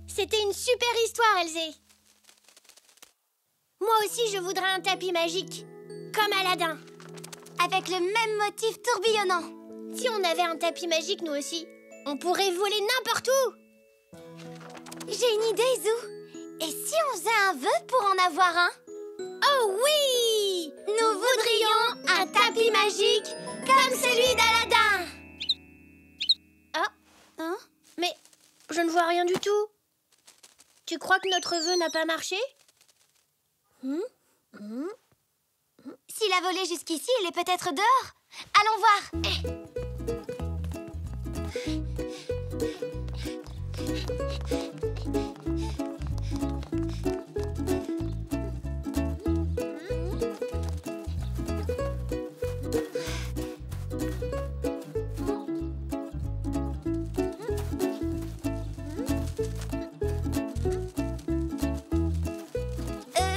C'était une super histoire, Elzé. Moi aussi, je voudrais un tapis magique, comme Aladdin. Avec le même motif tourbillonnant. Si on avait un tapis magique, nous aussi, on pourrait voler n'importe où. J'ai une idée, Zou. Et si on faisait un vœu pour en avoir un? Oh oui! Nous voudrions un tapis magique comme celui d'Aladin. Ah, hein? Mais je ne vois rien du tout. Tu crois que notre vœu n'a pas marché? S'il a volé jusqu'ici, il est peut-être dehors. Allons voir.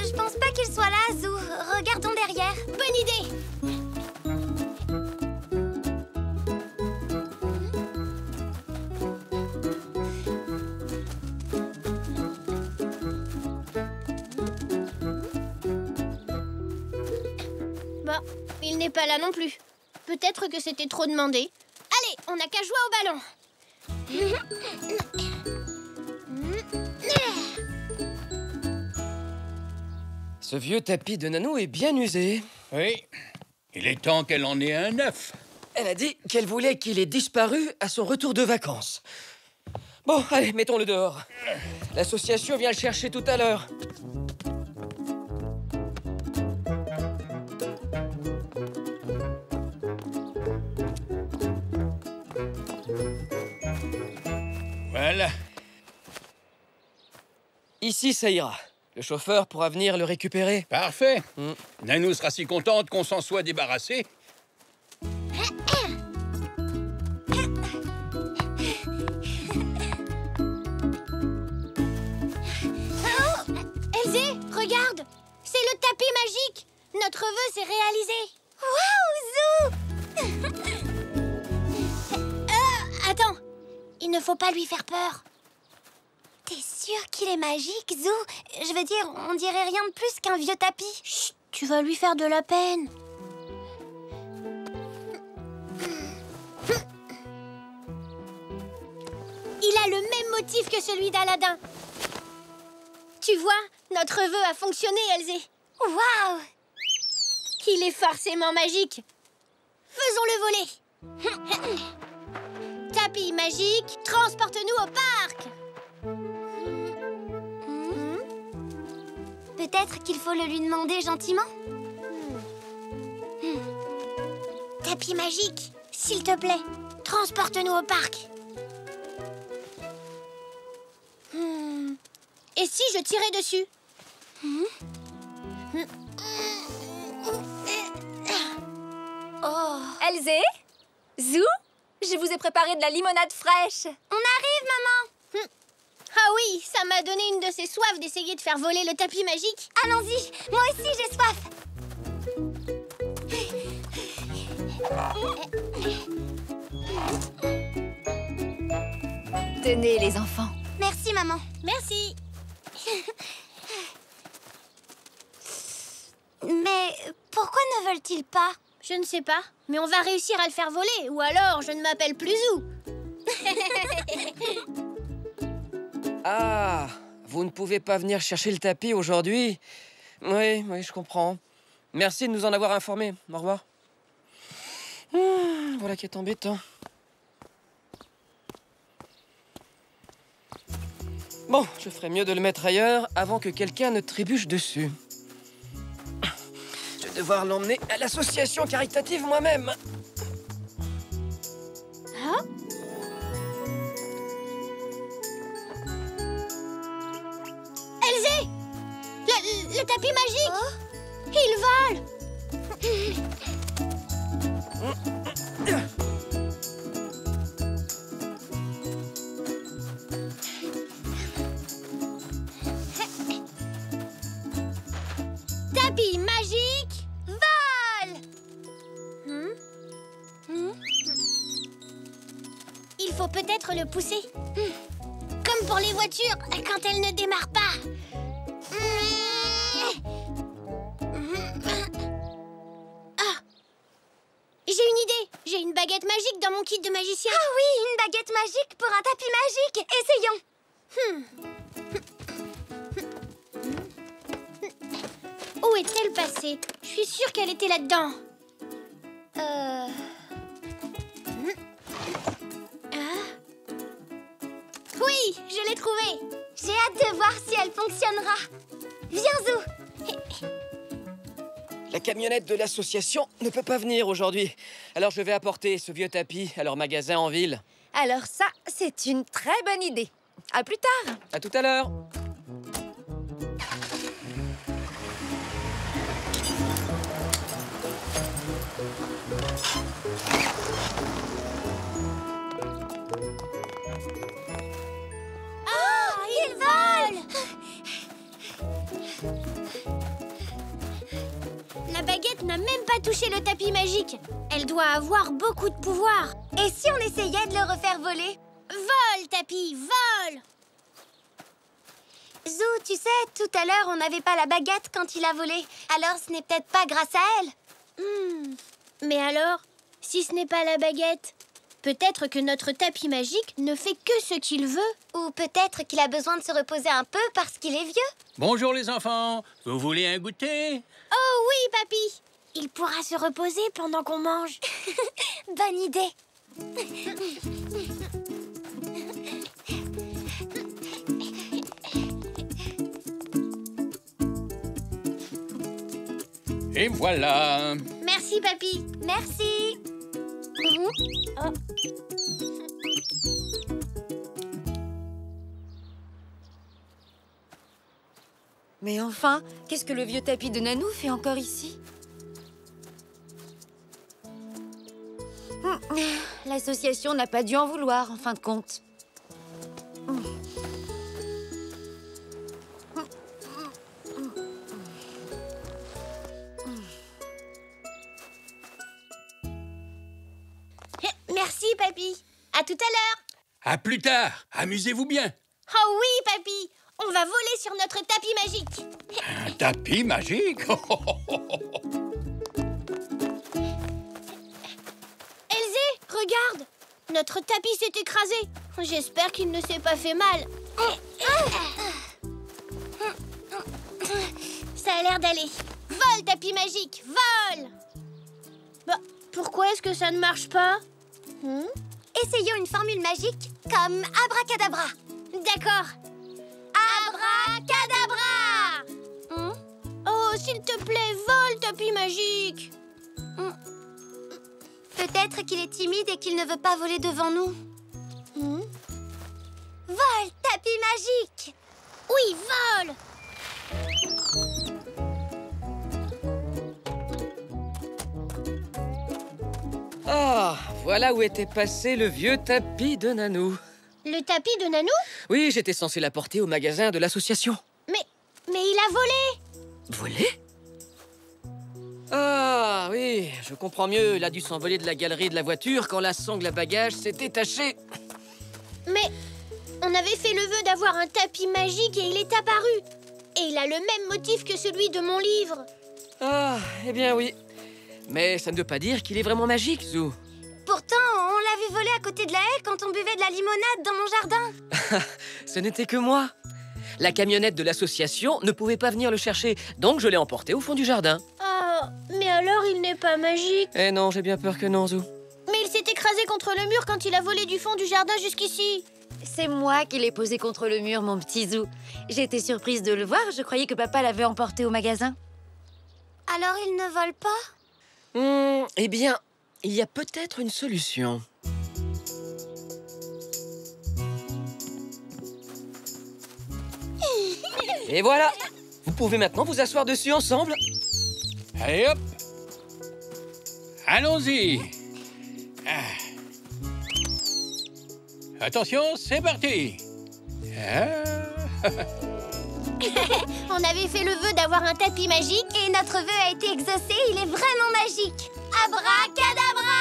Je pense pas qu'il soit là, Zou. Regardons derrière. Bonne idée. Bah, il n'est pas là non plus. Peut-être que c'était trop demandé. Allez, on n'a qu'à jouer au ballon. Ce vieux tapis de Nanou est bien usé. Oui, il est temps qu'elle en ait un neuf. Elle a dit qu'elle voulait qu'il ait disparu à son retour de vacances. Bon, allez, mettons-le dehors. L'association vient le chercher tout à l'heure. Voilà. Ici, ça ira. Le chauffeur pourra venir le récupérer. Parfait. Nanou sera si contente qu'on s'en soit débarrassé. Oh, Elzé, regarde. C'est le tapis magique. Notre vœu s'est réalisé. Waouh, Zou. Attends. Il ne faut pas lui faire peur. T'es sûr qu'il est magique, Zou? Je veux dire, on dirait rien de plus qu'un vieux tapis. Chut, tu vas lui faire de la peine. Il a le même motif que celui d'Aladin. Tu vois, notre vœu a fonctionné, Elzé. Waouh! Il est forcément magique. Faisons-le voler. Tapis magique, transporte-nous au parc. Peut-être qu'il faut le lui demander gentiment. Tapis magique, s'il te plaît, transporte-nous au parc. Et si je tirais dessus? Oh. Elzé? Zou? Je vous ai préparé de la limonade fraîche. On arrive, maman. Ah oui, ça m'a donné une de ces soifs d'essayer de faire voler le tapis magique. Allons-y, moi aussi j'ai soif. Tenez, les enfants. Merci, maman. Merci. Mais pourquoi ne veulent-ils pas? Je ne sais pas, mais on va réussir à le faire voler. Ou alors, je ne m'appelle plus Zou. Ah, vous ne pouvez pas venir chercher le tapis aujourd'hui? Oui, je comprends. Merci de nous en avoir informés. Au revoir. Voilà qui est embêtant. Bon, je ferais mieux de le mettre ailleurs avant que quelqu'un ne trébuche dessus. Je vais devoir l'emmener à l'association caritative moi-même. Hein? Elzé! Le tapis magique! Oh? Il vole! Tapis magique, vole! Il faut peut-être le pousser. Comme pour les voitures quand elles ne démarrent pas. Ah, j'ai une idée. J'ai une baguette magique dans mon kit de magicien. Ah oui, une baguette magique pour un tapis magique. Essayons. Où est-elle passée? Je suis sûre qu'elle était là-dedans. Ah. Oui, je l'ai trouvée. J'ai hâte de voir si elle fonctionnera. Viens, Zou. La camionnette de l'association ne peut pas venir aujourd'hui. Alors je vais apporter ce vieux tapis à leur magasin en ville. Alors ça, c'est une très bonne idée. À plus tard. À tout à l'heure. Oh, il vole! La baguette n'a même pas touché le tapis magique. Elle doit avoir beaucoup de pouvoir. Et si on essayait de le refaire voler? Vole, tapis, vole! Zou, tu sais, tout à l'heure, on n'avait pas la baguette quand il a volé. Alors, ce n'est peut-être pas grâce à elle. Mais alors, si ce n'est pas la baguette, peut-être que notre tapis magique ne fait que ce qu'il veut. Ou peut-être qu'il a besoin de se reposer un peu parce qu'il est vieux. Bonjour les enfants, vous voulez un goûter? Oh oui, papy! Il pourra se reposer pendant qu'on mange. Bonne idée. Et voilà. Merci, papy. Merci. Oh. Mais enfin, qu'est-ce que le vieux tapis de Nanou fait encore ici? L'association n'a pas dû en vouloir, en fin de compte. Merci, papy. À tout à l'heure. À plus tard, amusez-vous bien. Oh oui, papy. On va voler sur notre tapis magique. Un tapis magique? Elzé, regarde. Notre tapis s'est écrasé. J'espère qu'il ne s'est pas fait mal. Ça a l'air d'aller. Vole, tapis magique, vole! Bah, pourquoi est-ce que ça ne marche pas? Essayons une formule magique comme abracadabra. D'accord. Abracadabra! Oh, s'il te plaît, vole, tapis magique. Peut-être qu'il est timide et qu'il ne veut pas voler devant nous. Vole, tapis magique! Oui, vole. Ah, voilà où était passé le vieux tapis de Nanou. Le tapis de Nanou? Oui, j'étais censé l'apporter au magasin de l'association. Mais il a volé. Volé? Ah, oui, je comprends mieux. Il a dû s'envoler de la galerie de la voiture quand la sangle à bagages s'est détachée. Mais on avait fait le vœu d'avoir un tapis magique et il est apparu. Et il a le même motif que celui de mon livre. Ah, eh bien oui. Mais ça ne veut pas dire qu'il est vraiment magique, Zou. Pourtant, on l'avait volé à côté de la haie quand on buvait de la limonade dans mon jardin. Ce n'était que moi. La camionnette de l'association ne pouvait pas venir le chercher, donc je l'ai emporté au fond du jardin. Ah, mais alors il n'est pas magique. Eh non, j'ai bien peur que non, Zou. Mais il s'est écrasé contre le mur quand il a volé du fond du jardin jusqu'ici. C'est moi qui l'ai posé contre le mur, mon petit Zou. J'ai été surprise de le voir, je croyais que papa l'avait emporté au magasin. Alors il ne vole pas? Eh bien, il y a peut-être une solution. Et voilà! Vous pouvez maintenant vous asseoir dessus ensemble. Allez hop. Allons-y. Attention, c'est parti. On avait fait le vœu d'avoir un tapis magique. Et notre vœu a été exaucé, il est vraiment magique. Abracadabra!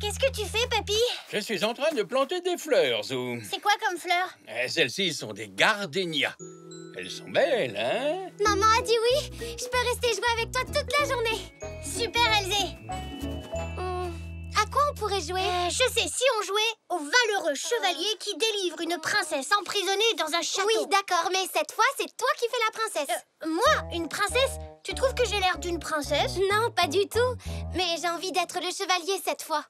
Qu'est-ce que tu fais, papy? Je suis en train de planter des fleurs, Zou. C'est quoi comme fleurs? Celles-ci sont des gardénias. Elles sont belles, hein? Maman a dit oui. Je peux rester jouer avec toi toute la journée. Super, Elzé. À quoi on pourrait jouer? Je sais, si on jouait au valeureux chevalier qui délivre une princesse emprisonnée dans un château. Oui, d'accord, mais cette fois, c'est toi qui fais la princesse. Moi, une princesse? Tu trouves que j'ai l'air d'une princesse? Non, pas du tout. Mais j'ai envie d'être le chevalier cette fois.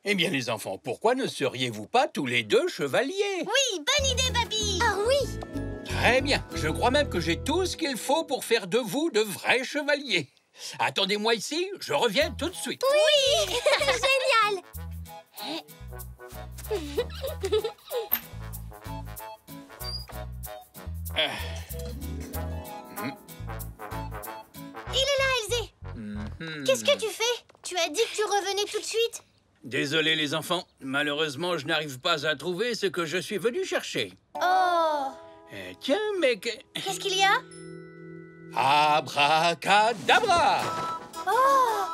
Eh bien, les enfants, pourquoi ne seriez-vous pas tous les deux chevaliers? Oui, bonne idée, papy. Ah oui. Très bien. Je crois même que j'ai tout ce qu'il faut pour faire de vous de vrais chevaliers. Attendez-moi ici, je reviens tout de suite. Oui. Génial. Il est là, Elzé. Qu'est-ce que tu fais? Tu as dit que tu revenais tout de suite. Désolé, les enfants. Malheureusement, je n'arrive pas à trouver ce que je suis venu chercher. Oh, Tiens, mais... qu'est-ce qu'il y a? Abracadabra! Oh,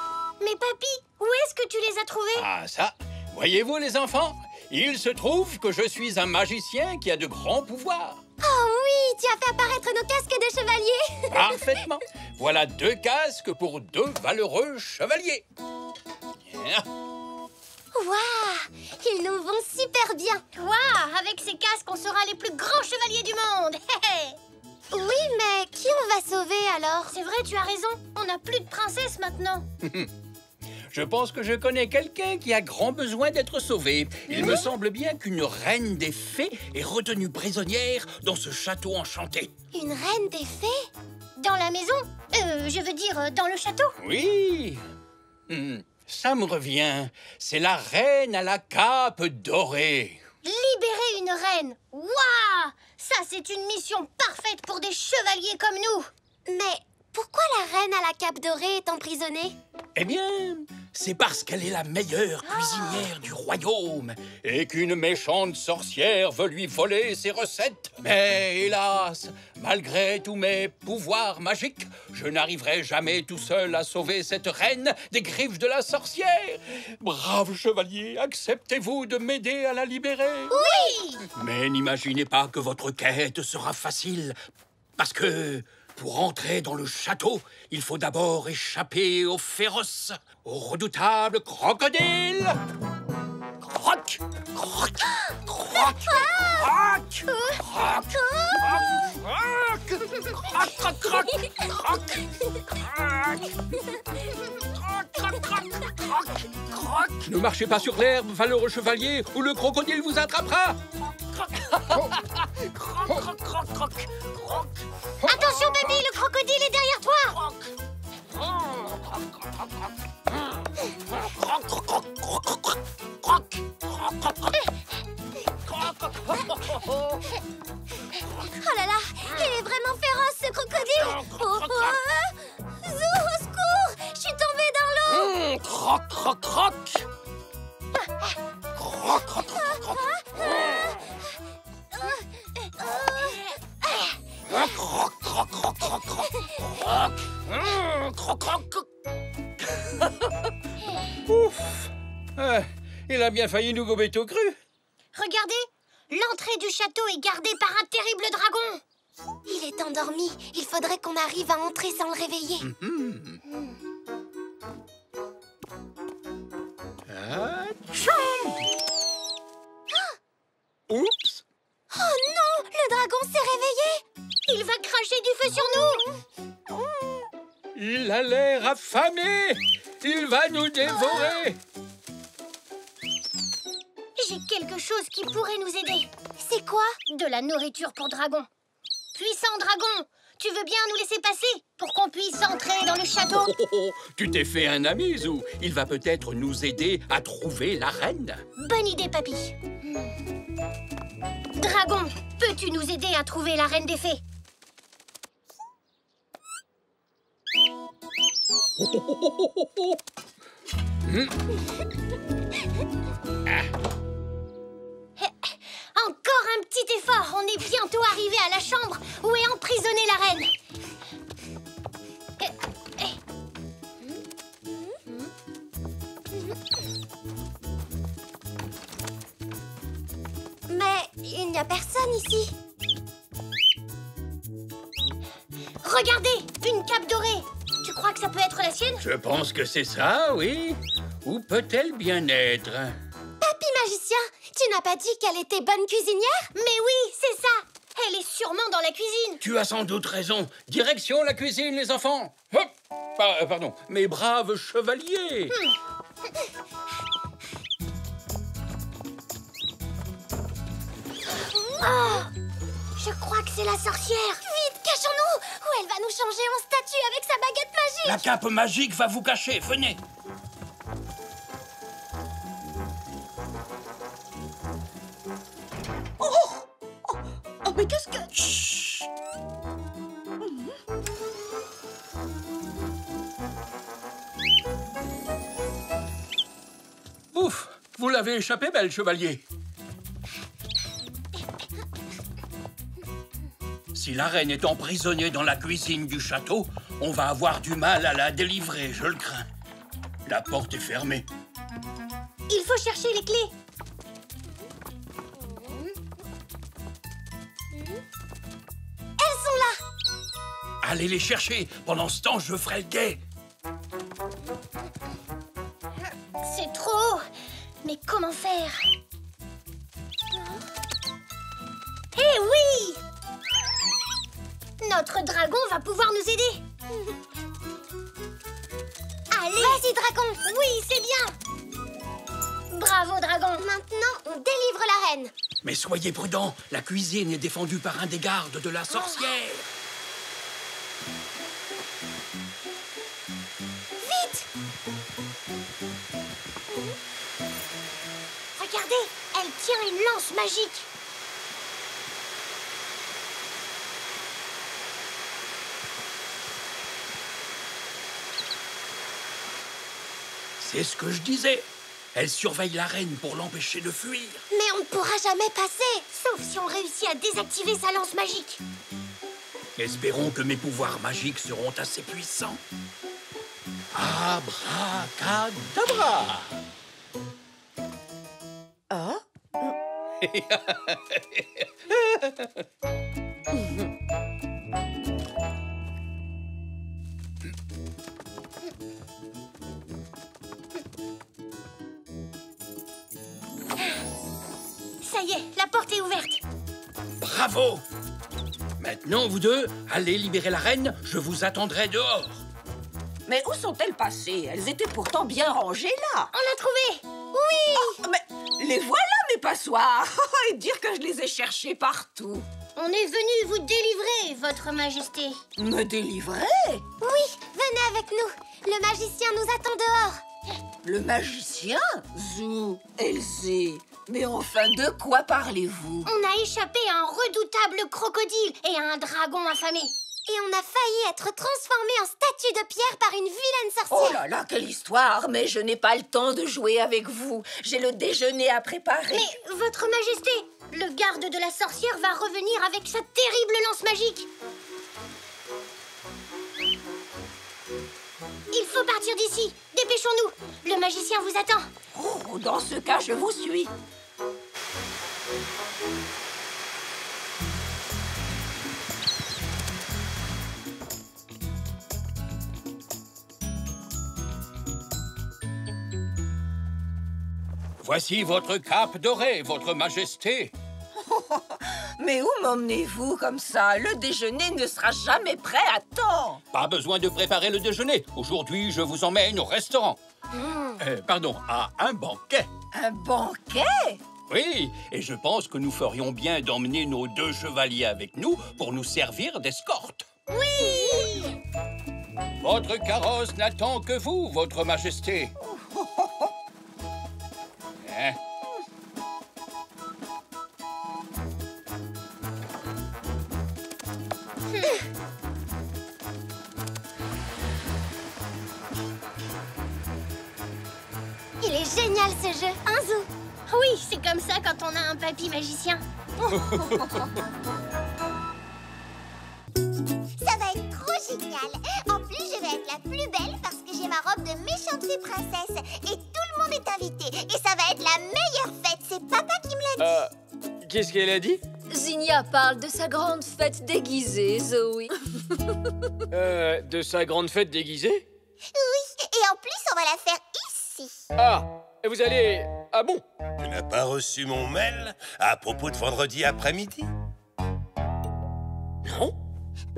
mais papy, où est-ce que tu les as trouvés? Ah, ça, voyez-vous, les enfants? Il se trouve que je suis un magicien qui a de grands pouvoirs. Oh oui, tu as fait apparaître nos casques de chevalier. Parfaitement. Voilà 2 casques pour 2 valeureux chevaliers. Waouh, ils nous vont super bien. Waouh, avec ces casques, on sera les plus grands chevaliers du monde. Oui, mais qui on va sauver alors? C'est vrai, tu as raison. On n'a plus de princesse maintenant. Je pense que je connais quelqu'un qui a grand besoin d'être sauvé. Il me semble bien qu'une reine des fées est retenue prisonnière dans ce château enchanté. Une reine des fées? Dans la maison? Je veux dire, dans le château. Oui. Ça me revient. C'est la reine à la cape dorée. Libérer une reine. Waouh! Ça, c'est une mission parfaite pour des chevaliers comme nous. Mais pourquoi la reine à la cape dorée est emprisonnée? Eh bien, c'est parce qu'elle est la meilleure cuisinière du royaume et qu'une méchante sorcière veut lui voler ses recettes. Mais hélas, malgré tous mes pouvoirs magiques, je n'arriverai jamais tout seul à sauver cette reine des griffes de la sorcière. Brave chevalier, acceptez-vous de m'aider à la libérer? Oui! Mais n'imaginez pas que votre quête sera facile, parce que... pour entrer dans le château, il faut d'abord échapper aux féroces, au redoutable crocodile. Croc, croc, croc, croc, croc, croc, croc, croc, croc. Ne marchez pas sur l'herbe, valeureux chevalier, ou le crocodile vous attrapera. Attention, baby, le crocodile est derrière toi. Oh là là, il est vraiment féroce ce crocodile. Zou, au secours, je suis tombée dans l'eau. Croc, croc, croc. Croc, croc, croc, croc. Croc, croc, croc, croc, croc. Croc, croc, croc. Ouf. Il a bien failli nous gober tout cru. Regardez, l'entrée du château est gardée par un terrible dragon. Il est endormi. Il faudrait qu'on arrive à entrer sans le réveiller. Oups. Oh non, le dragon s'est réveillé. Il va cracher du feu sur nous. Il a l'air affamé. Il va nous dévorer. J'ai quelque chose qui pourrait nous aider. C'est quoi? De la nourriture pour dragon. Puissant dragon, tu veux bien nous laisser passer pour qu'on puisse entrer dans le château? Tu t'es fait un ami, Zou. Il va peut-être nous aider à trouver la reine. Bonne idée, papy. Dragon, peux-tu nous aider à trouver la reine des fées? Encore un petit effort. On est bientôt arrivé à la chambre où est emprisonnée la reine. reine ici. Regardez, une cape dorée. Tu crois que ça peut être la sienne? Je pense que c'est ça, oui. Où peut-elle bien être? Papy magicien, tu n'as pas dit qu'elle était bonne cuisinière? Mais oui, c'est ça. Elle est sûrement dans la cuisine. Tu as sans doute raison. Direction la cuisine, les enfants. Hop! Pardon, mes braves chevaliers. Oh, je crois que c'est la sorcière. Vite, cachons-nous, ou elle va nous changer en statue avec sa baguette magique. La cape magique va vous cacher. Venez. Oh, mais qu'est-ce que... Chut. Ouf! Vous l'avez échappé, belle chevalier. Si la reine est emprisonnée dans la cuisine du château, on va avoir du mal à la délivrer, je le crains. La porte est fermée. Il faut chercher les clés. Elles sont là. Allez les chercher. Pendant ce temps, je ferai le guet. C'est trop haut. Mais comment faire? Eh oui! Notre dragon va pouvoir nous aider. Allez! Vas-y, dragon. Oui, c'est bien. Bravo, dragon. Maintenant, on délivre la reine. Mais soyez prudents. La cuisine est défendue par un des gardes de la sorcière. Vite! Regardez, elle tient une lance magique. C'est ce que je disais. Elle surveille la reine pour l'empêcher de fuir. Mais on ne pourra jamais passer. Sauf si on réussit à désactiver sa lance magique. Espérons que mes pouvoirs magiques seront assez puissants. Abracadabra! Ah? Ça y est, la porte est ouverte. Bravo! Maintenant, vous deux, allez libérer la reine. Je vous attendrai dehors. Mais où sont-elles passées? Elles étaient pourtant bien rangées là. On l'a trouvée. Oh, mais les voilà, mes passoires. Et dire que je les ai cherchées partout. On est venu vous délivrer, votre majesté. Me délivrer? Oui, venez avec nous. Le magicien nous attend dehors. Le magicien? Zou, Elzé. Mais enfin, de quoi parlez-vous? On a échappé à un redoutable crocodile et à un dragon affamé. Et on a failli être transformé en statue de pierre par une vilaine sorcière. Oh là là, quelle histoire! Mais je n'ai pas le temps de jouer avec vous. J'ai le déjeuner à préparer. Mais, votre majesté, le garde de la sorcière va revenir avec sa terrible lance magique. Il faut partir d'ici. Dépêchons-nous. Le magicien vous attend. Oh, dans ce cas, je vous suis. Voici votre cape dorée, votre majesté. Mais où m'emmenez-vous comme ça? Le déjeuner ne sera jamais prêt à temps. Pas besoin de préparer le déjeuner. Aujourd'hui, je vous emmène au restaurant. Pardon, à un banquet. Un banquet? Oui, et je pense que nous ferions bien d'emmener nos deux chevaliers avec nous pour nous servir d'escorte. Oui! Votre carrosse n'attend que vous, votre majesté. Hein? Il est génial ce jeu, hein Zou? Oui, c'est comme ça quand on a un papy magicien. Ça va être trop génial. En plus, je vais être la plus belle parce que j'ai ma robe de méchante fée princesse. Et tout le monde est invité. Et ça va être la meilleure fête. C'est papa qui me l'a dit. Qu'est-ce qu'elle a dit? Zinnia parle de sa grande fête déguisée, Zoé. De sa grande fête déguisée? Oui, et en plus, on va la faire ici. Ah, et vous allez... Ah bon? Tu n'as pas reçu mon mail à propos de vendredi après-midi? Non?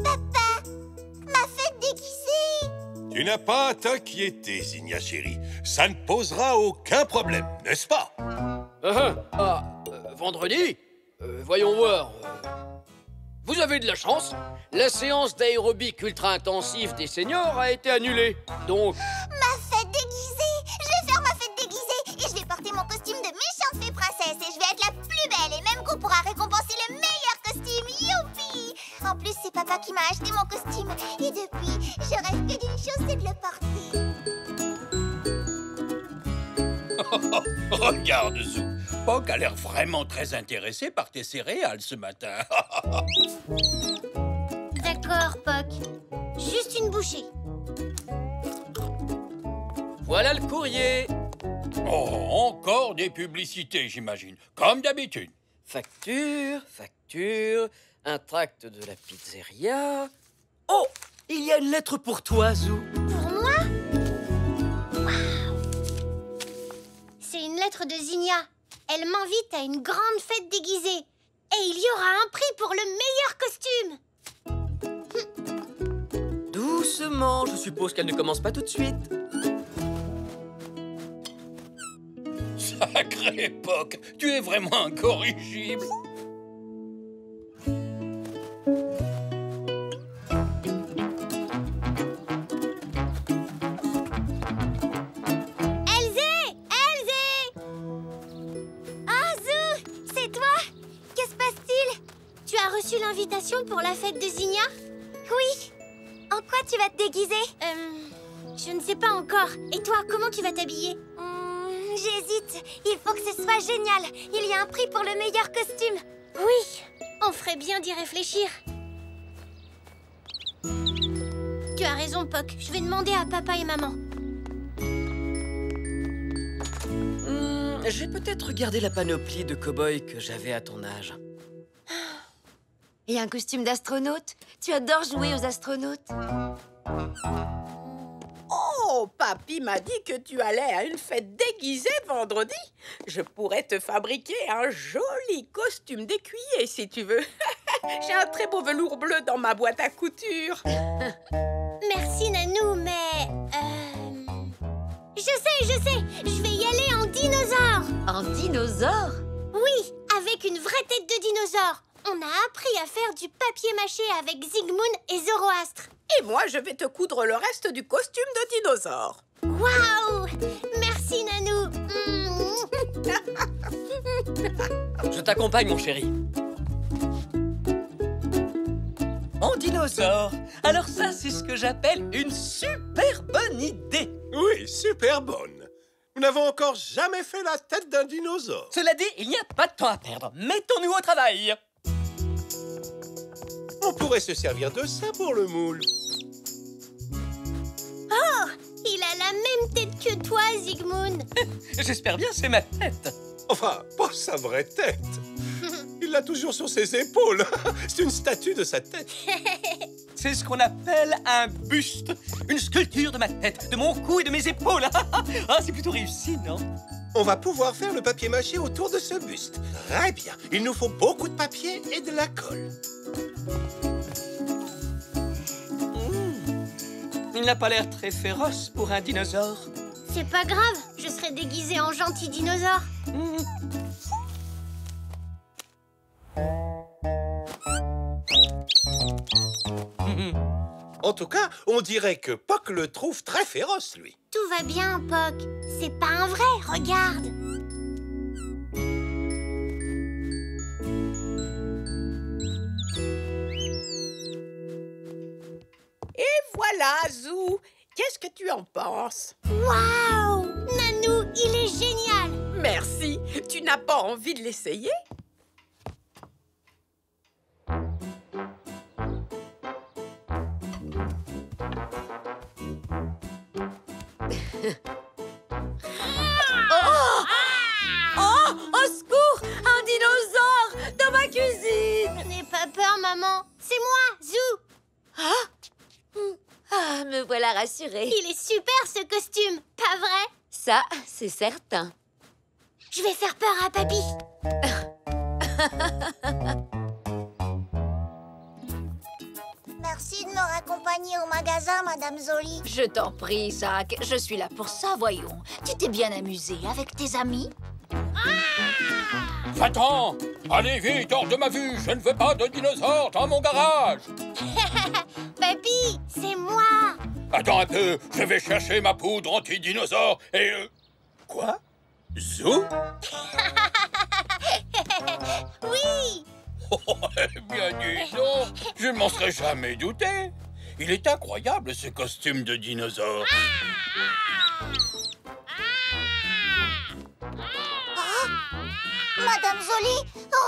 Papa, ma fête déguisée. Tu n'as pas à t'inquiéter, Zinnia chérie. Ça ne posera aucun problème, n'est-ce pas? Vendredi? Voyons voir. Vous avez de la chance. La séance d'aérobic ultra-intensif des seniors a été annulée. Donc... Ma fête déguisée. Je vais faire ma fête déguisée. Et je vais porter mon costume de méchante fée princesse. Et je vais être la plus belle. Et même qu'on pourra récompenser le meilleur costume. Youpi! En plus, c'est papa qui m'a acheté mon costume. Et depuis, je rêve que d'une chose, c'est de le porter. Regarde, Zou. Poc a l'air vraiment très intéressé par tes céréales ce matin. D'accord, Poc. Juste une bouchée. Voilà le courrier. Oh, encore des publicités, j'imagine. Comme d'habitude. Facture, un tract de la pizzeria. Oh, il y a une lettre pour toi, Zou. Pour moi? Waouh! C'est une lettre de Zinnia. Elle m'invite à une grande fête déguisée. Et il y aura un prix pour le meilleur costume. Doucement, je suppose qu'elle ne commence pas tout de suite. Sacré Poc, tu es vraiment incorrigible. L'invitation pour la fête de Zinnia? Oui. En quoi tu vas te déguiser? Je ne sais pas encore. Et toi, comment tu vas t'habiller? J'hésite. Il faut que ce soit génial. Il y a un prix pour le meilleur costume. Oui, on ferait bien d'y réfléchir. Tu as raison, Poc. Je vais demander à papa et maman. J'ai peut-être gardé la panoplie de cow-boy que j'avais à ton âge. Et un costume d'astronaute? Tu adores jouer aux astronautes. Oh, papy m'a dit que tu allais à une fête déguisée vendredi. Je pourrais te fabriquer un joli costume d'écuyer si tu veux. J'ai un très beau velours bleu dans ma boîte à couture. Merci, Nanou, mais... Je sais, je vais y aller en dinosaure. En dinosaure? Oui, avec une vraie tête de dinosaure. On a appris à faire du papier mâché avec Zygmunt et Zoroastre. Et moi, je vais te coudre le reste du costume de dinosaure. Waouh! Merci, Nanou. Je t'accompagne, mon chéri. En dinosaure. Alors ça, c'est ce que j'appelle une super bonne idée. Oui, super bonne. Nous n'avons encore jamais fait la tête d'un dinosaure. Cela dit, il n'y a pas de temps à perdre. Mettons-nous au travail. On pourrait se servir de ça pour le moule. Oh! Il a la même tête que toi, Zygmunt. J'espère bien, c'est ma tête. Enfin, pas sa vraie tête. Il l'a toujours sur ses épaules. C'est une statue de sa tête. C'est ce qu'on appelle un buste. Une sculpture de ma tête, de mon cou et de mes épaules. Ah, c'est plutôt réussi, non? On va pouvoir faire le papier mâché autour de ce buste. Très bien. Il nous faut beaucoup de papier et de la colle. Il n'a pas l'air très féroce pour un dinosaure. C'est pas grave, je serai déguisée en gentil dinosaure. En tout cas, on dirait que Poc le trouve très féroce, lui. Tout va bien, Poc. C'est pas un vrai, regarde. Et voilà, Zou. Qu'est-ce que tu en penses? Waouh! Nanou, il est génial! Merci. Tu n'as pas envie de l'essayer? Oh! Au secours! Un dinosaure dans ma cuisine! Ah, me voilà rassurée. Il est super ce costume, pas vrai? Ça, c'est certain. Je vais faire peur à Papy. Merci de me raccompagner au magasin, Madame Zoli. Je t'en prie, Zach. Je suis là pour ça, voyons. Tu t'es bien amusé avec tes amis? Va-t'en! Allez vite, hors de ma vue! Je ne veux pas de dinosaures dans mon garage! Papy, c'est moi. Attends un peu, je vais chercher ma poudre anti-dinosaure et... Quoi? Zou? Oui. Eh bien, dis donc, je ne m'en serais jamais douté. Il est incroyable, ce costume de dinosaure. Madame Zoli,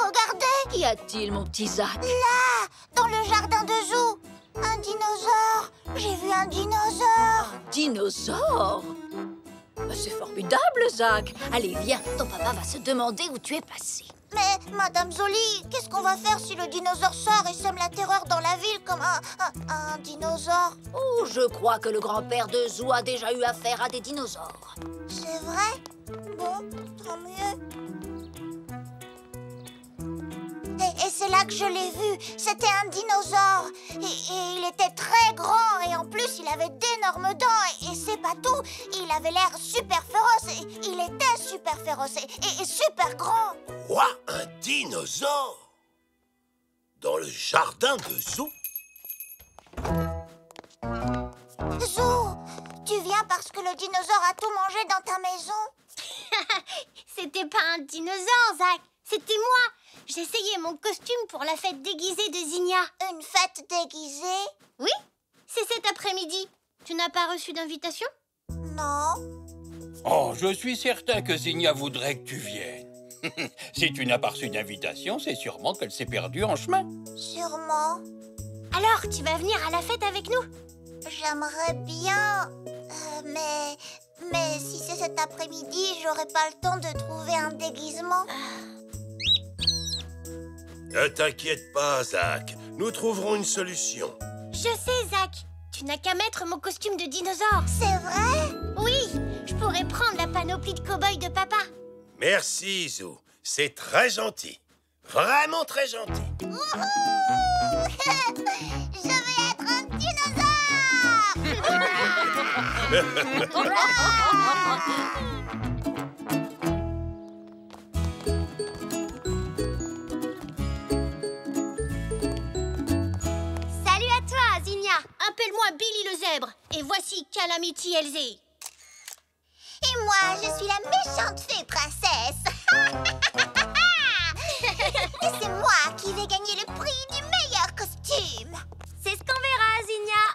regardez! Qu'y a-t-il, mon petit Zach? Là, dans le jardin de Zou, un dinosaure. J'ai vu un dinosaure. Dinosaure? C'est formidable, Zach. Allez, viens, ton papa va se demander où tu es passé. Mais, Madame Zoli, qu'est-ce qu'on va faire si le dinosaure sort et sème la terreur dans la ville comme un dinosaure? Oh, je crois que le grand-père de Zou a déjà eu affaire à des dinosaures. C'est vrai? Bon, tant mieux. Et c'est là que je l'ai vu. C'était un dinosaure. Et il était très grand. Et en plus, il avait d'énormes dents. Et c'est pas tout. Il avait l'air super féroce. Et il était super féroce. Et super grand. Quoi? Un dinosaure? Dans le jardin de Zou? Zou, tu viens parce que le dinosaure a tout mangé dans ta maison? C'était pas un dinosaure, Zach. C'était moi. J'essayais mon costume pour la fête déguisée de Zinnia. Une fête déguisée? Oui, c'est cet après-midi. Tu n'as pas reçu d'invitation? Non. Oh, je suis certain que Zinnia voudrait que tu viennes. Si tu n'as pas reçu d'invitation, c'est sûrement qu'elle s'est perdue en chemin. Sûrement. Alors, tu vas venir à la fête avec nous? J'aimerais bien, mais si c'est cet après-midi, j'aurai pas le temps de trouver un déguisement. Ne t'inquiète pas, Zach. Nous trouverons une solution. Je sais, Zach. Tu n'as qu'à mettre mon costume de dinosaure. C'est vrai? Oui, je pourrais prendre la panoplie de cow-boy de papa. Merci, Zou. C'est très gentil. Vraiment très gentil. Wouhou! Je vais être un dinosaure! Salut à toi, Zinnia. Appelle-moi Billy le zèbre. Et voici Calamity Elzé. Et moi, je suis la méchante fée princesse. Et c'est moi qui vais gagner le prix du meilleur costume. C'est ce qu'on verra, Zinnia.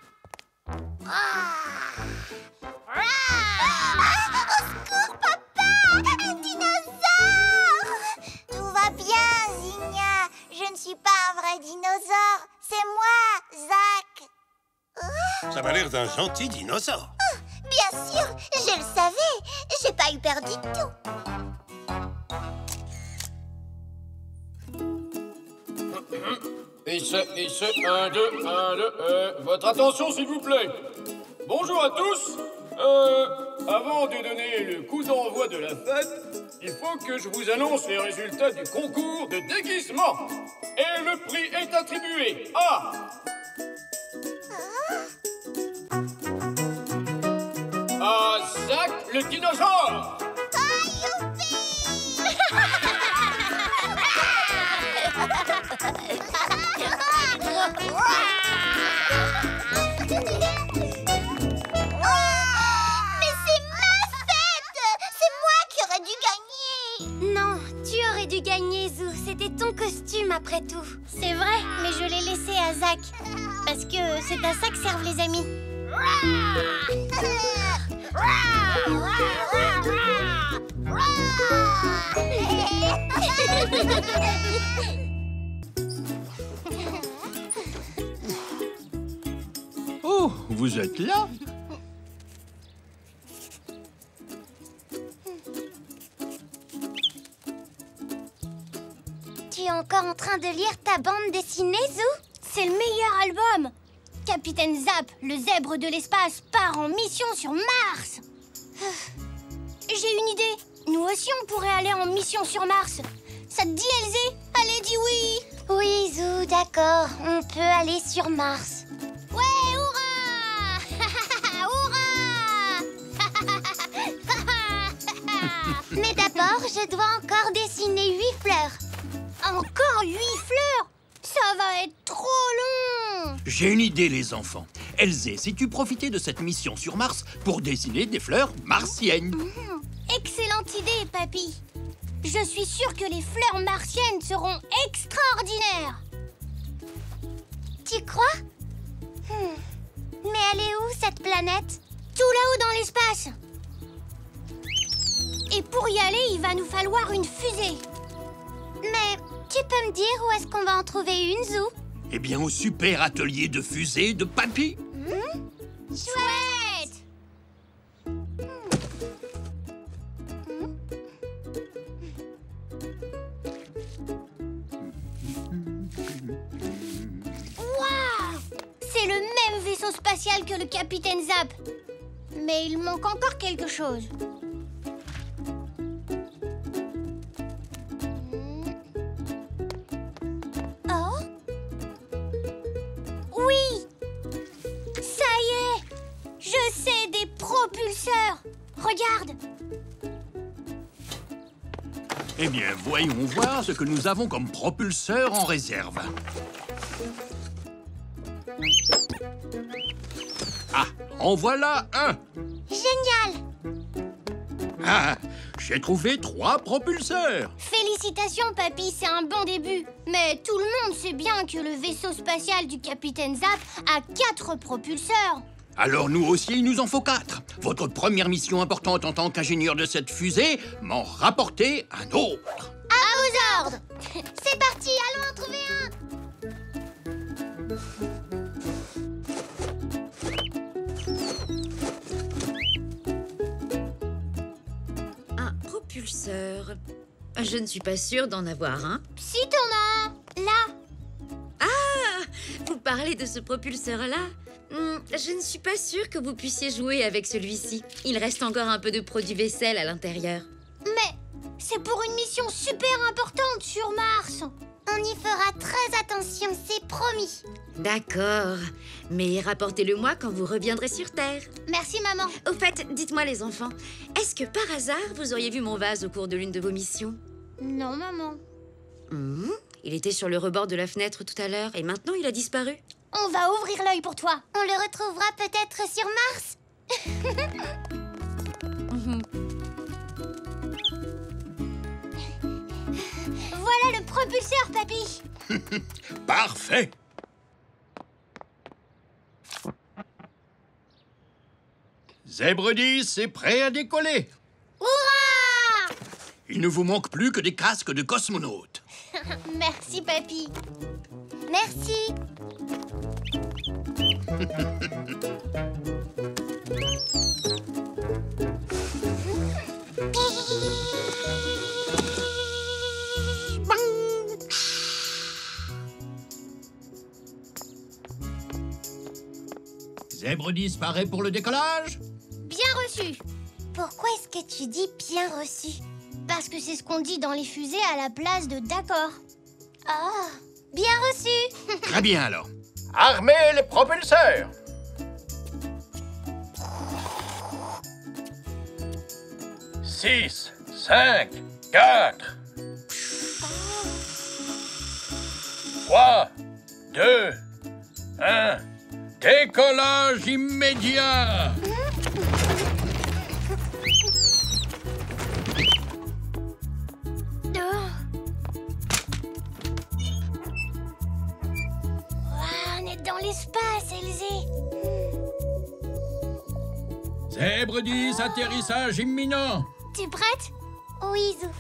Au secours, papa! Un dinosaure! Tout va bien, Zinnia. Je ne suis pas un vrai dinosaure. C'est moi, Zach. Ça m'a l'air d'un gentil dinosaure. Bien sûr, je le savais. J'ai pas eu peur du tout. Et ce, 1, 2, 1, 2, votre attention s'il vous plaît. Bonjour à tous. Avant de donner le coup d'envoi de la fête, il faut que je vous annonce les résultats du concours de déguisement. Et le prix est attribué à... à Zach le dinosaure. Mais c'est ma fête! C'est moi qui aurais dû gagner! Non, tu aurais dû gagner, Zou. C'était ton costume, après tout. C'est vrai, mais je l'ai laissé à Zach. Parce que c'est à ça que servent les amis. Oh, vous êtes là? Tu es encore en train de lire ta bande dessinée, Zou? C'est le meilleur album. Capitaine Zap, le zèbre de l'espace, part en mission sur Mars. J'ai une idée. Nous aussi, on pourrait aller en mission sur Mars. Ça te dit, Elzé? Allez, dis oui. Oui, Zou, d'accord. On peut aller sur Mars. Ouais, hurrah! Hurrah! Mais d'abord, je dois encore dessiner 8 fleurs. Encore 8 fleurs? Ça va être trop long. J'ai une idée, les enfants. Elzé, si tu profitais de cette mission sur Mars pour dessiner des fleurs martiennes. Excellente idée, Papy. Je suis sûre que les fleurs martiennes seront extraordinaires. Tu crois? Mais elle est où, cette planète? Tout là-haut dans l'espace. Et pour y aller, il va nous falloir une fusée. Mais tu peux me dire où est-ce qu'on va en trouver une, Zou? Eh bien, au super atelier de fusée de Papy. Chouette! Waouh! C'est le même vaisseau spatial que le Capitaine Zap. Mais il manque encore quelque chose. Oh? Oui! Ça y est! Je sais, des propulseurs! Regarde! Eh bien, voyons voir ce que nous avons comme propulseur en réserve. Ah, en voilà un! Génial! Ah, j'ai trouvé 3 propulseurs. Félicitations, Papy, c'est un bon début. Mais tout le monde sait bien que le vaisseau spatial du Capitaine Zap a 4 propulseurs. Alors nous aussi, il nous en faut 4. Votre première mission importante en tant qu'ingénieur de cette fusée, m'en rapporter un autre. À vos ordres! C'est parti, allons en trouver un! Un propulseur. Je ne suis pas sûre d'en avoir un. Si t'en as un, là. Vous parlez de ce propulseur-là? Je ne suis pas sûre que vous puissiez jouer avec celui-ci. Il reste encore un peu de produit vaisselle à l'intérieur. Mais c'est pour une mission super importante sur Mars. On y fera très attention, c'est promis. D'accord. Mais rapportez-le-moi quand vous reviendrez sur Terre. Merci, maman. Au fait, dites-moi les enfants, est-ce que par hasard vous auriez vu mon vase au cours de l'une de vos missions? Non, maman. Il était sur le rebord de la fenêtre tout à l'heure et maintenant il a disparu. On va ouvrir l'œil pour toi. On le retrouvera peut-être sur Mars. Voilà le propulseur, Papy. Parfait. Zèbre 10 est prêt à décoller. Hurrah! Il ne vous manque plus que des casques de cosmonautes. Merci, Papy. Merci. Zèbre 10 paraît pour le décollage. Bien reçu. Pourquoi est-ce que tu dis bien reçu? Parce que c'est ce qu'on dit dans les fusées à la place de d'accord. Oh, bien reçu. Très bien alors. Armez les propulseurs. Six, 5, 4, 3, 2, 1. Décollage immédiat. On est dans l'espace, Elzé. Zèbre 10, atterrissage imminent. T'es prête? Oui, Zou.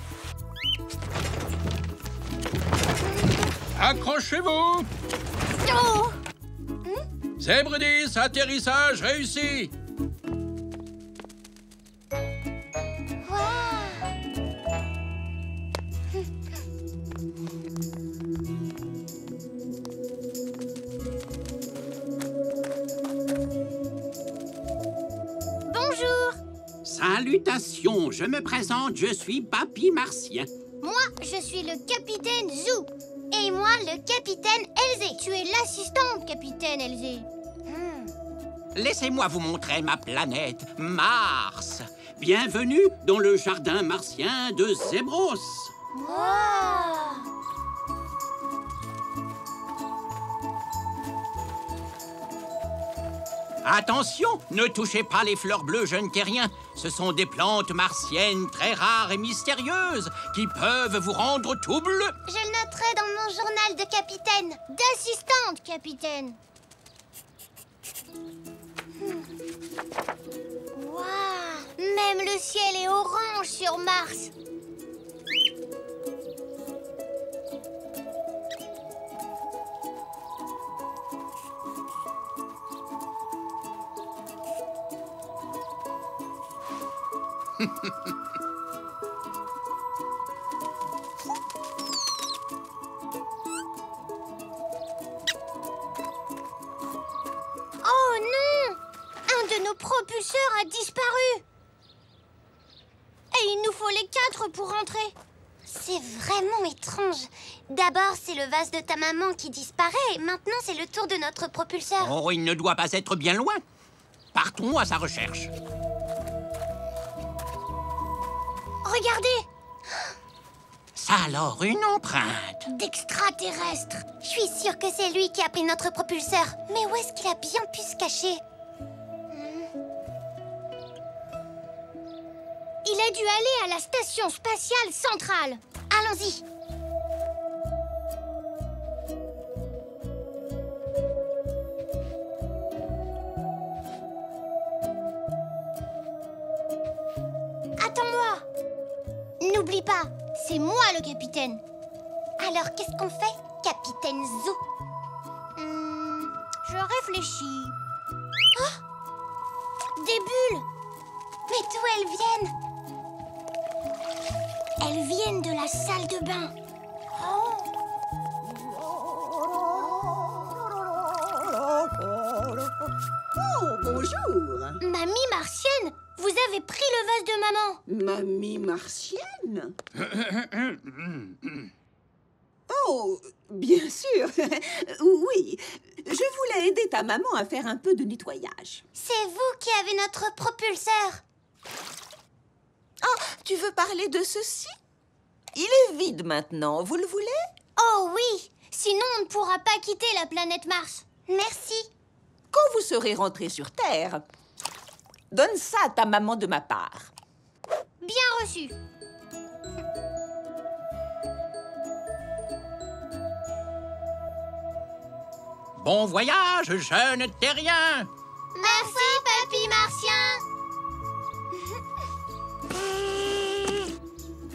Accrochez-vous. Oh! Zèbre 10, atterrissage réussi. Salutations, je me présente, je suis Papy Martien. Moi, je suis le capitaine Zou. Et moi, le capitaine Elzé. Tu es l'assistante, capitaine Elzé. Laissez-moi vous montrer ma planète, Mars. Bienvenue dans le jardin martien de Zébros. Wow! Attention, ne touchez pas les fleurs bleues jeunes terriens. Ce sont des plantes martiennes très rares et mystérieuses qui peuvent vous rendre tout bleu. Je le noterai dans mon journal de capitaine. D'assistante, capitaine. Waouh! Même le ciel est orange sur Mars. Oh non! Un de nos propulseurs a disparu. Et il nous faut les 4 pour rentrer. C'est vraiment étrange. D'abord, c'est le vase de ta maman qui disparaît. Et maintenant, c'est le tour de notre propulseur. Oh, il ne doit pas être bien loin. Partons à sa recherche. Regardez! Ça alors, une empreinte. D'extraterrestre. Je suis sûre que c'est lui qui a pris notre propulseur. Mais où est-ce qu'il a bien pu se cacher? Il a dû aller à la station spatiale centrale. Allons-y. Attends-moi. N'oublie pas, c'est moi le capitaine. Alors, qu'est-ce qu'on fait, capitaine Zou? Je réfléchis. Oh! Des bulles. Mais d'où elles viennent? Elles viennent de la salle de bain. Oh, bonjour. Mamie martienne, vous avez pris le vase de maman. Mamie martienne? Oh, bien sûr. Oui, je voulais aider ta maman à faire un peu de nettoyage. C'est vous qui avez notre propulseur. Oh, tu veux parler de ceci? Il est vide maintenant, vous le voulez? Oh oui, sinon on ne pourra pas quitter la planète Mars. Merci. Quand vous serez rentré sur Terre, donne ça à ta maman de ma part. Bien reçu. Bon voyage, jeune terrien. Merci, Papy Martien.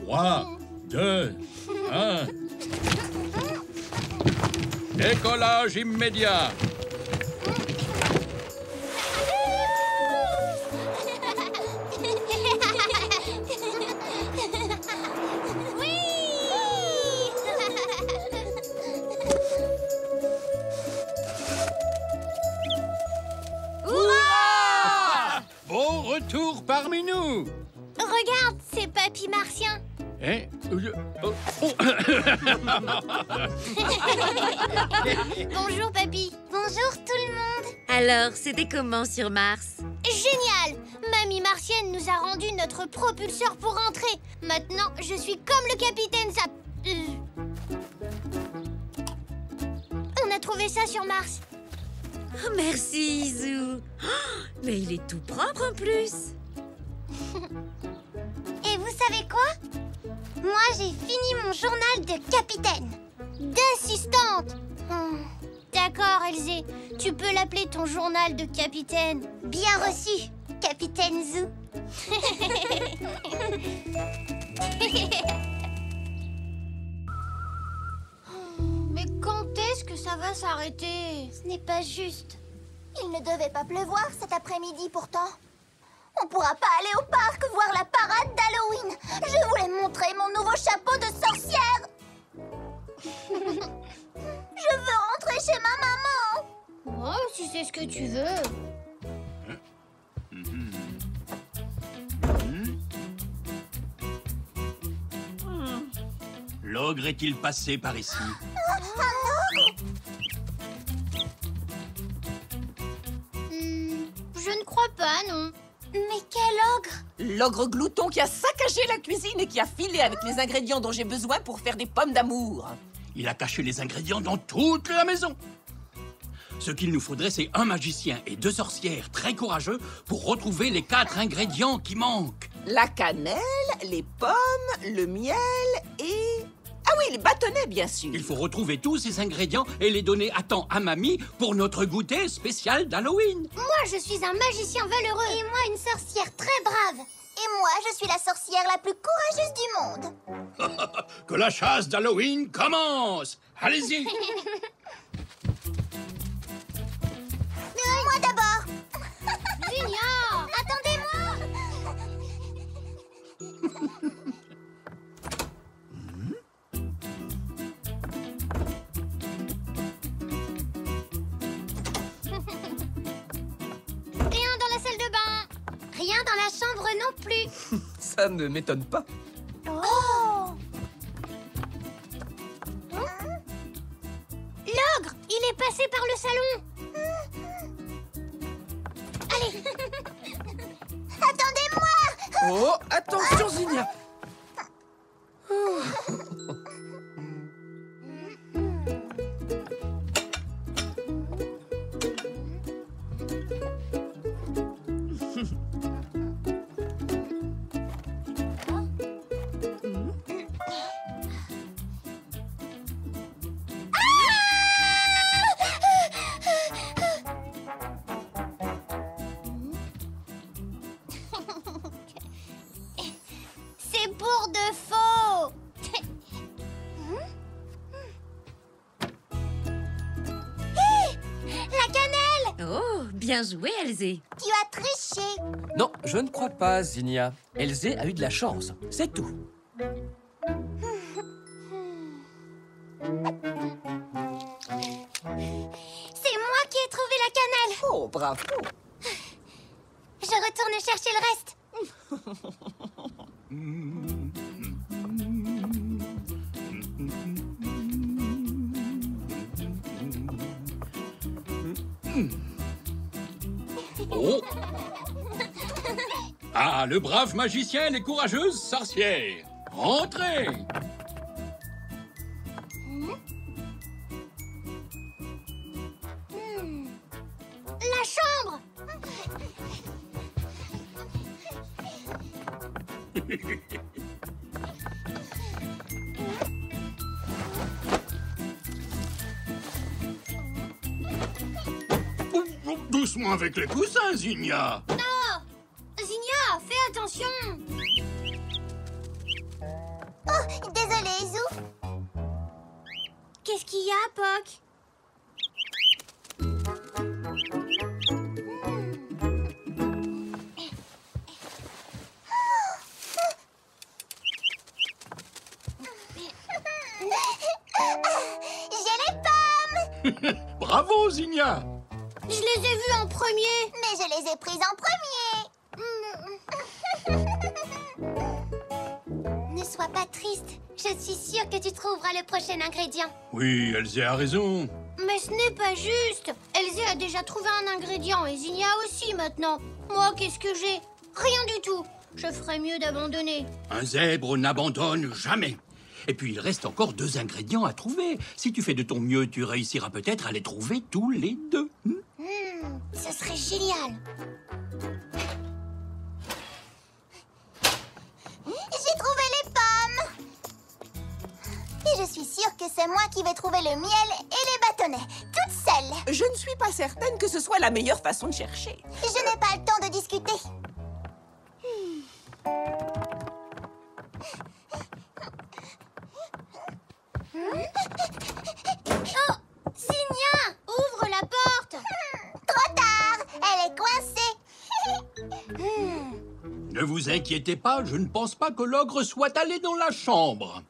3, 2, 1. Décollage immédiat. Bon retour parmi nous. Regarde, c'est Papy Martien. Hein? Oh. Bonjour, Papy. Bonjour tout le monde. Alors, c'était comment sur Mars? Génial! Mamie martienne nous a rendu notre propulseur pour rentrer. Maintenant, je suis comme le capitaine Zap. On a trouvé ça sur Mars. Oh, merci, Zou. Oh, mais il est tout propre en plus. Et vous savez quoi? Moi, j'ai fini mon journal de capitaine. D'assistante. D'accord, Elzé. Tu peux l'appeler ton journal de capitaine. Bien reçu, capitaine Zou. Mais quand est-ce que ça va s'arrêter? Ce n'est pas juste. Il ne devait pas pleuvoir cet après-midi pourtant. On pourra pas aller au parc voir la parade d'Halloween. Je voulais montrer mon nouveau chapeau de sorcière. Je veux rentrer chez ma maman. Oh, si c'est ce que tu veux. ogre est-il passé par ici? Je ne crois pas, non. Mais quel ogre! L'ogre glouton qui a saccagé la cuisine et qui a filé avec les ingrédients dont j'ai besoin pour faire des pommes d'amour. Il a caché les ingrédients dans toute la maison. Ce qu'il nous faudrait, c'est un magicien et 2 sorcières très courageux pour retrouver les 4 ingrédients qui manquent. La cannelle, les pommes, le miel et... Ah oui, les bâtonnets, bien sûr. Il faut retrouver tous ces ingrédients et les donner à temps à mamie pour notre goûter spécial d'Halloween. Moi, je suis un magicien valeureux. Et moi, une sorcière très brave. Et moi, je suis la sorcière la plus courageuse du monde. Que la chasse d'Halloween commence! Allez-y! Moi d'abord. Junior! Attendez-moi. Rien dans la salle de bain. Rien dans la chambre non plus. Ça ne m'étonne pas. Oh. L'ogre, il est passé par le salon. Allez. Attendez-moi. Oh, attention, Zinnia! C'est pour de faux. La cannelle. Oh, bien joué, Elzé. Tu as triché. Non, je ne crois pas, Zinnia. Elzé a eu de la chance, c'est tout. C'est moi qui ai trouvé la cannelle. Oh, bravo. Je retourne chercher le reste. Oh! Ah, le brave magicien et les courageuses sorcières! Entrez! La chambre. Doucement avec les coussins, Zinnia! Non. Zinnia, fais attention. Oh, désolée, Zou. Qu'est-ce qu'il y a, Poc? J'ai les pommes. Bravo, Zinnia! Je les ai vus en premier. Mais je les ai prises en premier. Ne sois pas triste. Je suis sûre que tu trouveras le prochain ingrédient. Oui, Elzé a raison. Mais ce n'est pas juste. Elzé a déjà trouvé un ingrédient et Zinnia aussi maintenant. Moi, qu'est-ce que j'ai? Rien du tout. Je ferais mieux d'abandonner. Un zèbre n'abandonne jamais. Et puis, il reste encore 2 ingrédients à trouver. Si tu fais de ton mieux, tu réussiras peut-être à les trouver tous les 2. Ce serait génial. J'ai trouvé les pommes. Et je suis sûre que c'est moi qui vais trouver le miel et les bâtonnets, toute seule. Je ne suis pas certaine que ce soit la meilleure façon de chercher. Je n'ai pas le temps de discuter. Oh, Zinnia, ouvre la porte. Trop tard, elle est coincée. Ne vous inquiétez pas, je ne pense pas que l'ogre soit allé dans la chambre.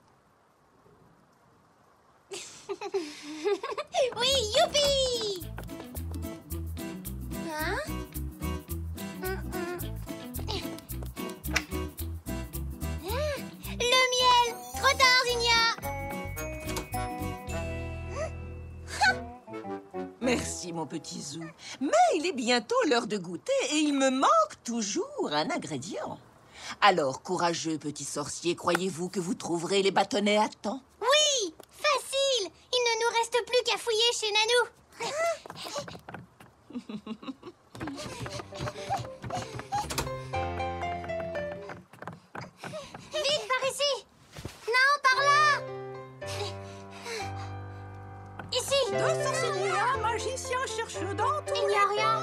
Oui, youpi. Hein? Le miel. Trop tard, Zinnia. mon petit Zou. Mais il est bientôt l'heure de goûter et il me manque toujours un ingrédient. Alors, courageux petit sorcier, croyez-vous que vous trouverez les bâtonnets à temps? Oui, facile. Il ne nous reste plus qu'à fouiller chez Nanou. Vite, par ici. Non, par là. Ici. Deux sorciers, un magicien cherche dans tous Il n'y a rien.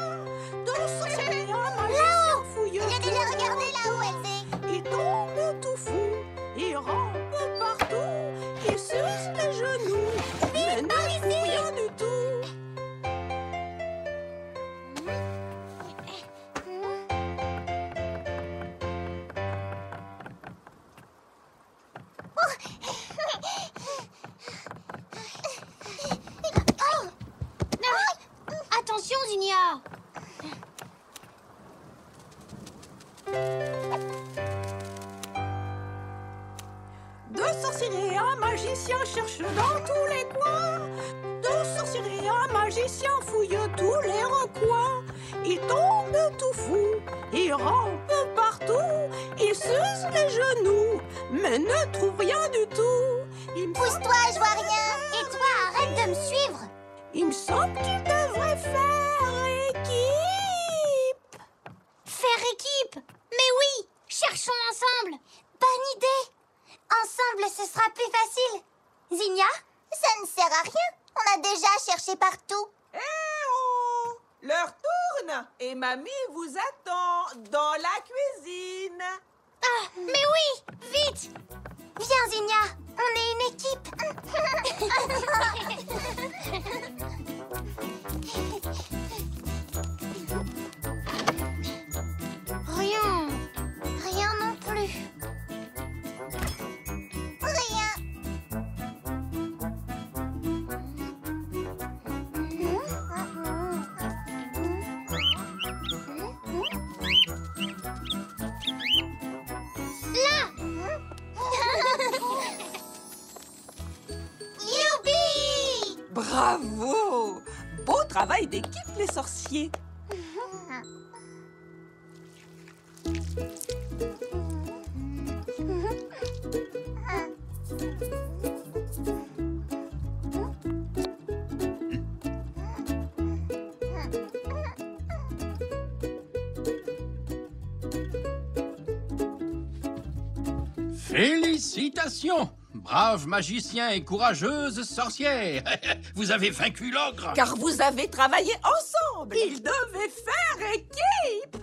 Deux sorciers, un magicien fouille. J'ai déjà regardé là où elle est. Il tombe tout fou, il rampe partout, il suce les genoux, mais ne trouve rien du tout. Attention, Zinnia. Deux sorciers, un magicien cherche dans tous les coins. Deux sorciers, un magicien fouille tous les recoins. Il tombe tout fou, il rampe partout, il suce les genoux, mais ne trouve rien du tout. Pousse-toi, je vois rien. Et toi, arrête de me suivre. Il me semble qu'il devrait faire équipe. Faire équipe. Mais oui, cherchons ensemble. Bonne idée. Ensemble, ce sera plus facile. Zinnia, ça ne sert à rien. On a déjà cherché partout. Eh oh! L'heure tourne et mamie vous attend dans la cuisine. Ah, mais oui, vite. Viens, Zinnia, on est une équipe. Rien. Rien non plus. Rien. Là. Youpi! Bravo! Beau travail d'équipe, les sorciers. Félicitations, brave magicien et courageuse sorcière. Vous avez vaincu l'ogre. Car vous avez travaillé ensemble. Ils devaient faire équipe.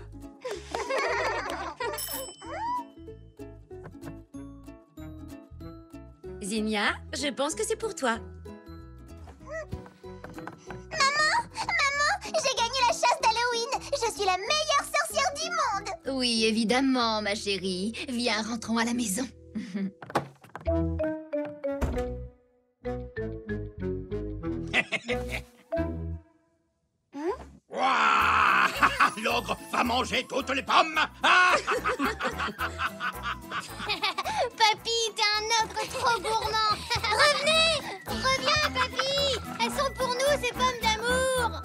Zinnia, je pense que c'est pour toi. Maman, j'ai gagné la chasse d'Halloween. Je suis la meilleure sorcière du monde. Oui, évidemment, ma chérie. Viens, rentrons à la maison. Ouah, l'ogre va manger toutes les pommes. Ah, Papy, t'es un ogre trop gourmand. Revenez. Reviens, papy. Elles sont pour nous, ces pommes d'amour.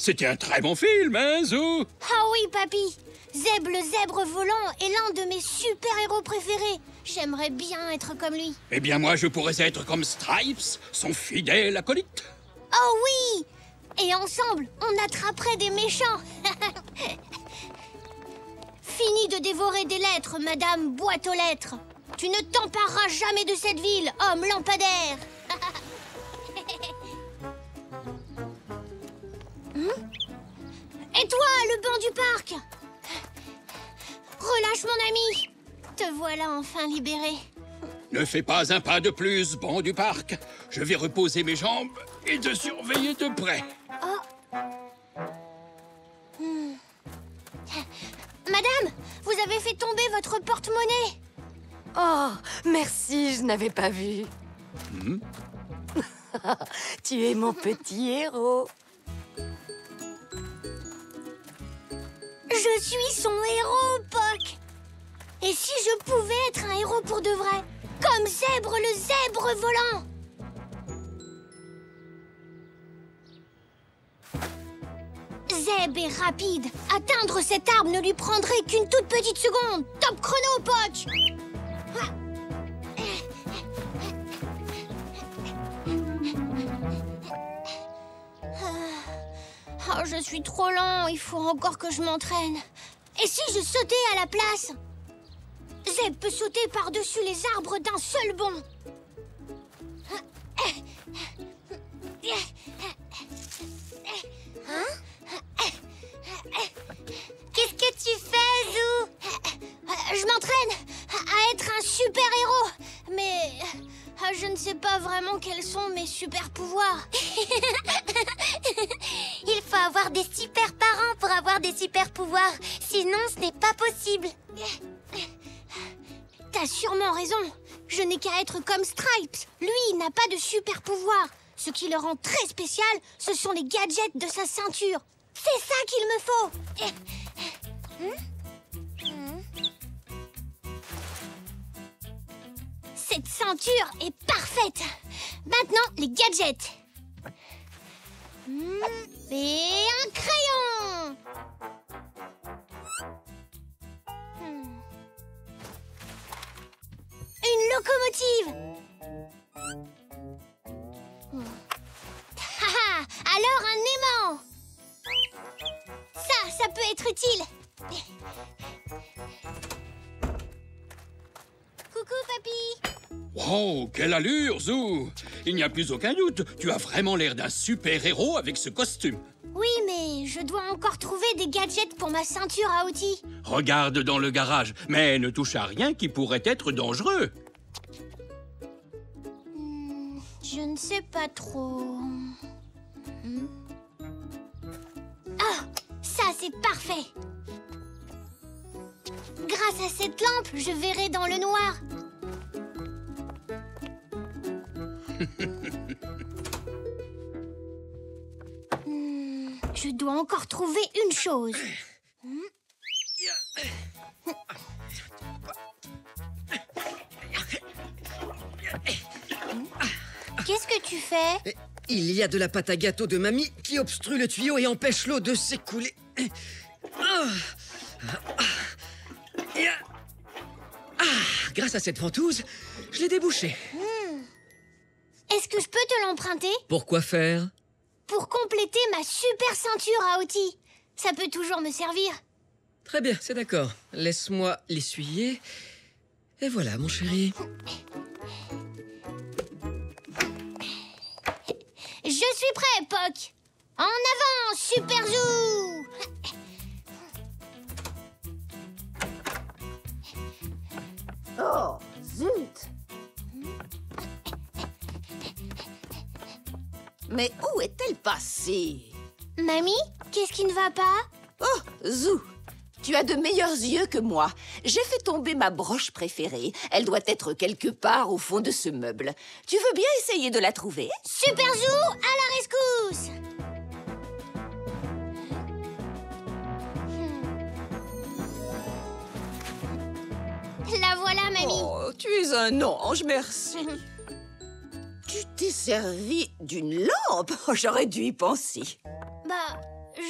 c'était un très bon film, hein, Zou? Ah oui, papy. Zeb le zèbre volant est l'un de mes super-héros préférés. J'aimerais bien être comme lui. Eh bien, moi, je pourrais être comme Stripes, son fidèle acolyte. Oh oui. Et ensemble, on attraperait des méchants. Fini de dévorer des lettres, Madame Boîte aux Lettres. Tu ne t'empareras jamais de cette ville, homme lampadaire. Et toi, le banc du parc? Relâche mon ami. Te voilà enfin libéré. Ne fais pas un pas de plus, banc du parc. Je vais reposer mes jambes et te surveiller de près. Oh. Madame, vous avez fait tomber votre porte-monnaie. Oh, merci, je n'avais pas vu. Tu es mon petit héros. Je suis son héros, Poc. Et si je pouvais être un héros pour de vrai, comme Zèbre le zèbre volant? Zeb est rapide. Atteindre cet arbre ne lui prendrait qu'une toute petite seconde. Top chrono, Poc. Oh, je suis trop lent, il faut encore que je m'entraîne. Et si je sautais à la place? Zeb peut sauter par-dessus les arbres d'un seul bond. Qu'est-ce que tu fais, Zou? Je m'entraîne à être un super-héros. Mais je ne sais pas vraiment quels sont mes super-pouvoirs. Il faut avoir des super parents pour avoir des super pouvoirs. Sinon, ce n'est pas possible. T'as sûrement raison. Je n'ai qu'à être comme Stripes. Lui, il n'a pas de super-pouvoir. Ce qui le rend très spécial, ce sont les gadgets de sa ceinture. C'est ça qu'il me faut. Cette ceinture est parfaite. Maintenant, les gadgets. Et un crayon. Une locomotive. Alors un aimant. Ça peut être utile. Coucou, papy. Wow, quelle allure, Zou! Il n'y a plus aucun doute, tu as vraiment l'air d'un super-héros avec ce costume. Oui, mais je dois encore trouver des gadgets pour ma ceinture à outils. Regarde dans le garage, mais ne touche à rien qui pourrait être dangereux. Je ne sais pas trop. Ah, ça c'est parfait. Grâce à cette lampe, je verrai dans le noir. Je dois encore trouver une chose. Qu'est-ce que tu fais? Il y a de la pâte à gâteau de mamie qui obstrue le tuyau et empêche l'eau de s'écouler. Grâce à cette ventouse, je l'ai débouché. Est-ce que je peux te l'emprunter? Pourquoi faire? Pour compléter ma super ceinture à outils. Ça peut toujours me servir. Très bien, c'est d'accord. Laisse-moi l'essuyer. Et voilà, mon chéri. Je suis prêt, Poc. En avant, Super Zou. Oh, zut! Mais où est-elle passée? Mamie, qu'est-ce qui ne va pas? Oh, Zou! Tu as de meilleurs yeux que moi. J'ai fait tomber ma broche préférée. Elle doit être quelque part au fond de ce meuble. Tu veux bien essayer de la trouver? Super Zou, à la rescousse! La voilà, mamie. Oh, tu es un ange, merci. Tu t'es servi d'une lampe? Oh, j'aurais dû y penser. Bah,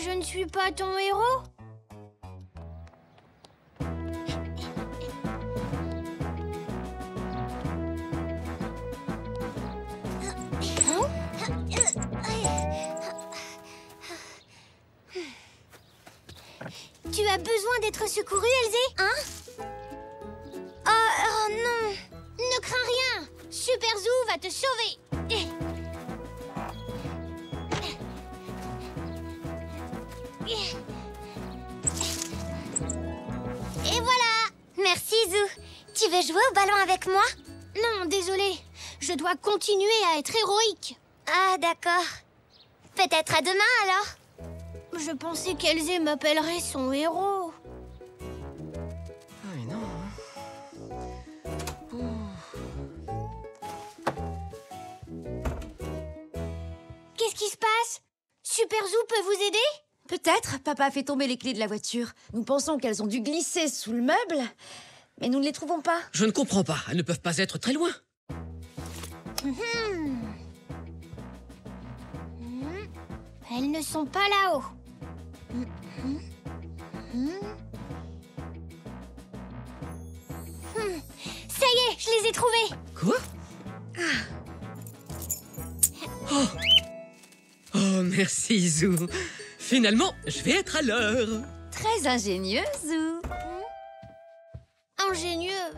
je ne suis pas ton héros. Tu as besoin d'être secourue, Elzé? Hein? Oh non! Ne crains rien! Super Zou va te sauver! Et voilà! Merci, Zou. Tu veux jouer au ballon avec moi? Non, désolée. Je dois continuer à être héroïque. Ah, d'accord. Peut-être à demain, alors? Je pensais qu'Elzé m'appellerait son héros. Ah mais non. passe? Super Zou peut vous aider? Peut-être. Papa a fait tomber les clés de la voiture. Nous pensons qu'elles ont dû glisser sous le meuble, mais nous ne les trouvons pas. Je ne comprends pas. Elles ne peuvent pas être très loin. Elles ne sont pas là-haut. Ça y est, je les ai trouvées. Quoi? Oh. Oh, merci, Zou. Finalement, je vais être à l'heure. Très ingénieux, Zou. Ingénieux,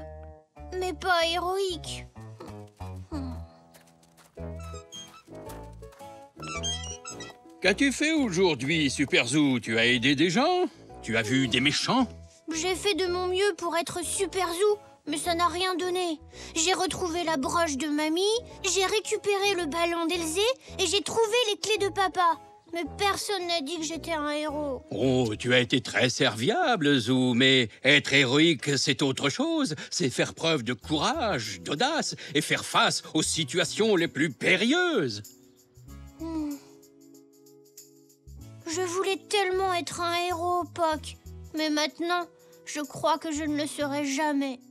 mais pas héroïque. Qu'as-tu fait aujourd'hui, Super Zou? Tu as aidé des gens? Tu as vu des méchants? J'ai fait de mon mieux pour être Super Zou, mais ça n'a rien donné. J'ai retrouvé la broche de mamie, j'ai récupéré le ballon d'Elzé et j'ai trouvé les clés de papa. Mais personne n'a dit que j'étais un héros. Oh, tu as été très serviable, Zou, mais être héroïque, c'est autre chose. C'est faire preuve de courage, d'audace et faire face aux situations les plus périlleuses. Je voulais tellement être un héros, Poc. Mais maintenant, je crois que je ne le serai jamais.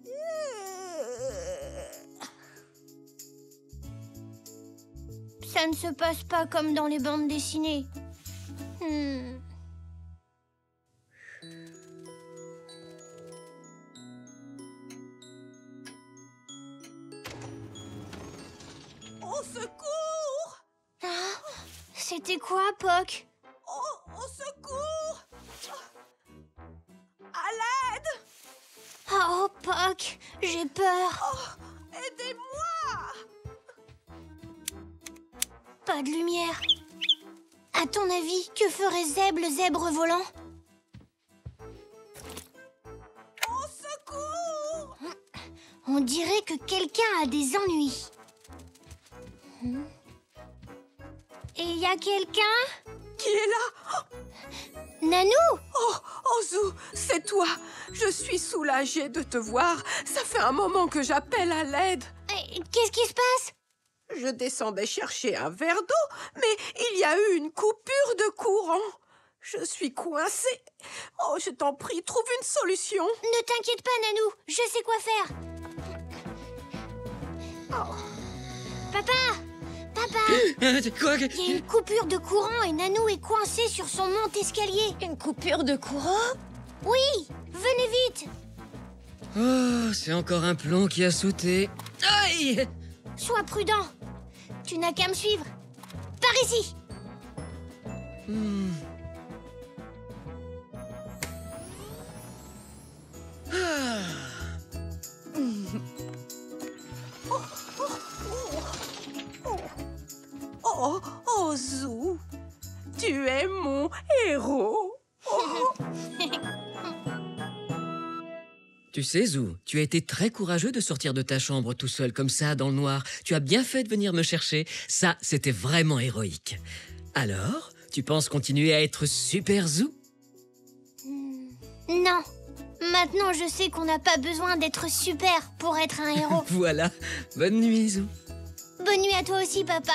Ça ne se passe pas comme dans les bandes dessinées. Au secours! C'était quoi, Poc? Au secours! À l'aide! Oh, Poc, j'ai peur. Aidez-moi! Pas de lumière. À ton avis, que ferait Zeb, le zèbre volant? Au secours! On dirait que quelqu'un a des ennuis. Et il y a quelqu'un? Qui est là? Nanou! Oh, Zou, c'est toi. Je suis soulagée de te voir. Ça fait un moment que j'appelle à l'aide. Qu'est-ce qui se passe? Je descendais chercher un verre d'eau, mais il y a eu une coupure de courant. Je suis coincée. Oh, je t'en prie, trouve une solution. Ne t'inquiète pas, Nanou. Je sais quoi faire. Oh. Papa! Papa! Quoi? Il y a une coupure de courant et Nanou est coincée sur son monte-escalier. Une coupure de courant? Oui! Venez vite! Oh, c'est encore un plomb qui a sauté. Aïe! Sois prudent. Tu n'as qu'à me suivre. Par ici! Oh, Zou, tu es mon héros. Tu sais, Zou, tu as été très courageux de sortir de ta chambre tout seul comme ça, dans le noir. Tu as bien fait de venir me chercher. Ça, c'était vraiment héroïque. Alors, tu penses continuer à être Super Zou? Non. Maintenant, je sais qu'on n'a pas besoin d'être super pour être un héros. Voilà. Bonne nuit, Zou. Bonne nuit à toi aussi, papa.